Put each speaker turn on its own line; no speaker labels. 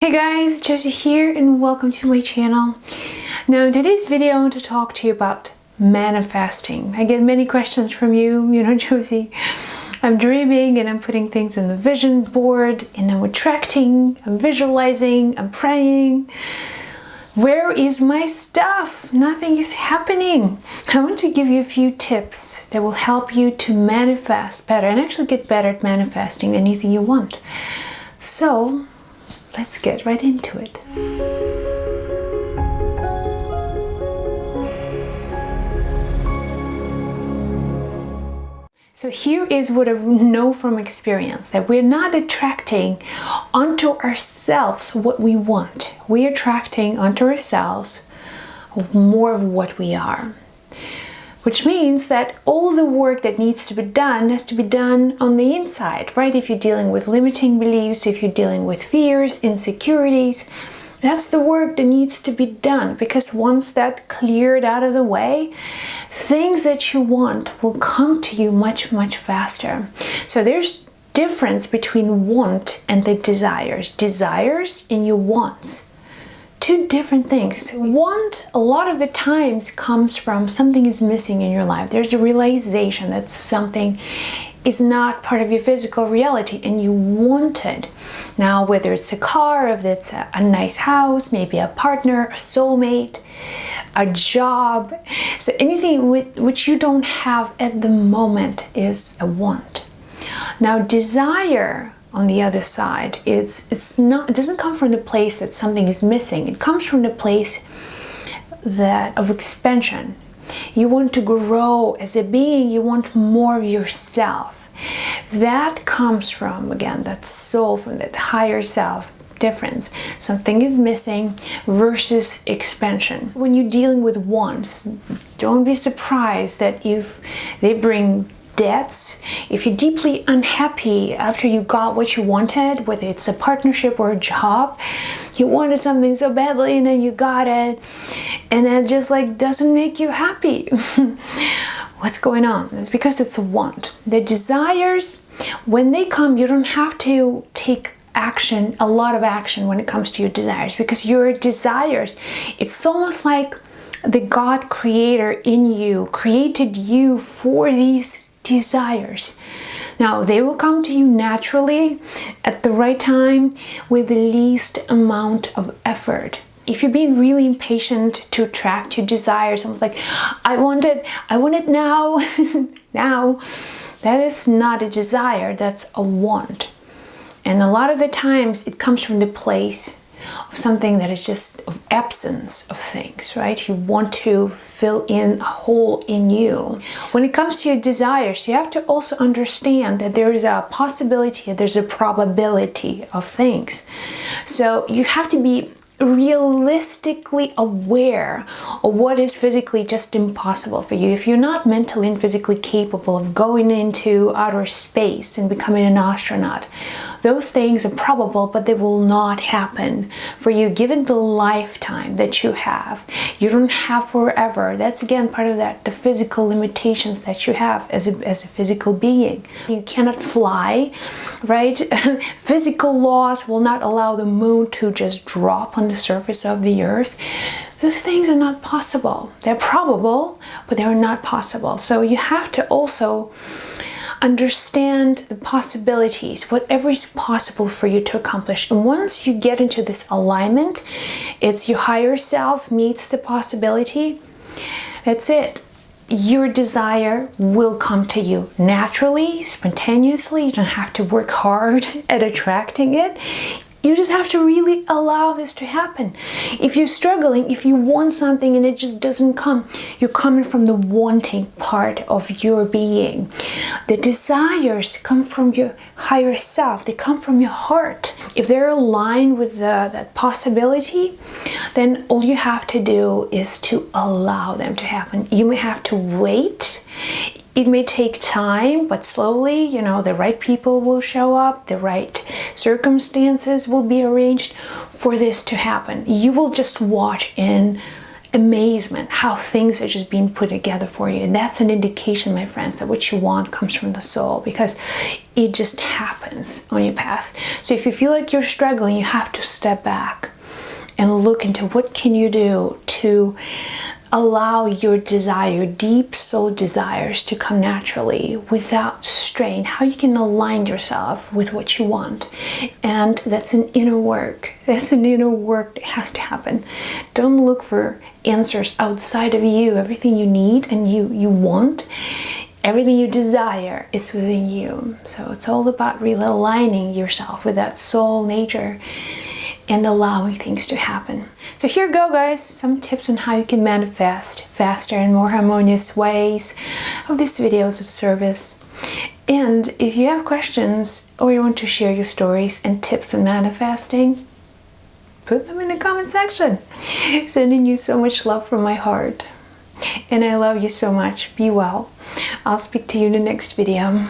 Hey guys, Josie here and welcome to my channel. Now in today's video I want to talk to you about manifesting. I get many questions from you, Josie, I'm dreaming and I'm putting things on the vision board and I'm attracting, I'm visualizing, I'm praying. Where is my stuff? Nothing is happening. I want to give you a few tips that will help you to manifest better and actually get better at manifesting anything you want. So let's get right into it. So here is what I know from experience, that we're not attracting onto ourselves what we want. We're attracting onto ourselves more of what we are. Which means that all the work that needs to be done has to be done on the inside, right? If you're dealing with limiting beliefs, if you're dealing with fears, insecurities, that's the work that needs to be done, because once that's cleared out of the way, things that you want will come to you much, much faster. So there's difference between want and the desires. Desires and your wants. Two different things. Want, a lot of the times, comes from something is missing in your life. There's a realization that something is not part of your physical reality and you want it. Now, whether it's a car, if it's a nice house, maybe a partner, a soulmate, a job. So anything which you don't have at the moment is a want. Now, desire, on the other side, it doesn't come from the place that something is missing. It comes from the place of expansion. You want to grow as a being. You want more of yourself. That comes from, again, that soul, from that higher self difference. Something is missing versus expansion. When you're dealing with wants, don't be surprised that if they bring debts, if you're deeply unhappy after you got what you wanted, whether it's a partnership or a job, you wanted something so badly and then you got it, and it just doesn't make you happy. What's going on? It's because it's a want. The desires, when they come, you don't have to take action, a lot of action when it comes to your desires, because your desires, it's almost like the God creator in you created you for these desires. Now, they will come to you naturally at the right time with the least amount of effort. If you're being really impatient to attract your desires, someone's like, I want it now, now, that is not a desire, that's a want. And a lot of the times it comes from the place of something that is just of absence of things, right? You want to fill in a hole in you. When it comes to your desires, you have to also understand that there is a possibility, there's a probability of things. So you have to be realistically aware of what is physically just impossible for you. If you're not mentally and physically capable of going into outer space and becoming an astronaut, those things are probable, but they will not happen for you given the lifetime that you have. You don't have forever. That's again part of that, the physical limitations that you have as a physical being. You cannot fly, right? Physical laws will not allow the moon to just drop on the surface of the earth. Those things are not possible. They're probable, but they're not possible. So you have to also understand the possibilities, whatever is possible for you to accomplish. And once you get into this alignment, it's your higher self meets the possibility. That's it. Your desire will come to you naturally, spontaneously. You don't have to work hard at attracting it. You just have to really allow this to happen. If you're struggling, if you want something and it just doesn't come, you're coming from the wanting part of your being. The desires come from your higher self. They come from your heart. If they're aligned with that possibility, then all you have to do is to allow them to happen. You may have to wait. It may take time, but slowly, the right people will show up, the right circumstances will be arranged for this to happen. You will just watch in amazement how things are just being put together for you. And that's an indication, my friends, that what you want comes from the soul, because it just happens on your path. So if you feel like you're struggling, you have to step back and look into what can you do to allow your desire, deep soul desires, to come naturally without strain. How you can align yourself with what you want. And that's an inner work. That's an inner work that has to happen. Don't look for answers outside of you. Everything you need and you want, everything you desire is within you. So it's all about really aligning yourself with that soul nature and allowing things to happen. So here you go, guys, some tips on how you can manifest faster and more harmonious ways. I hope this video is of service. And if you have questions or you want to share your stories and tips on manifesting, put them in the comment section. Sending you so much love from my heart. And I love you so much. Be well. I'll speak to you in the next video.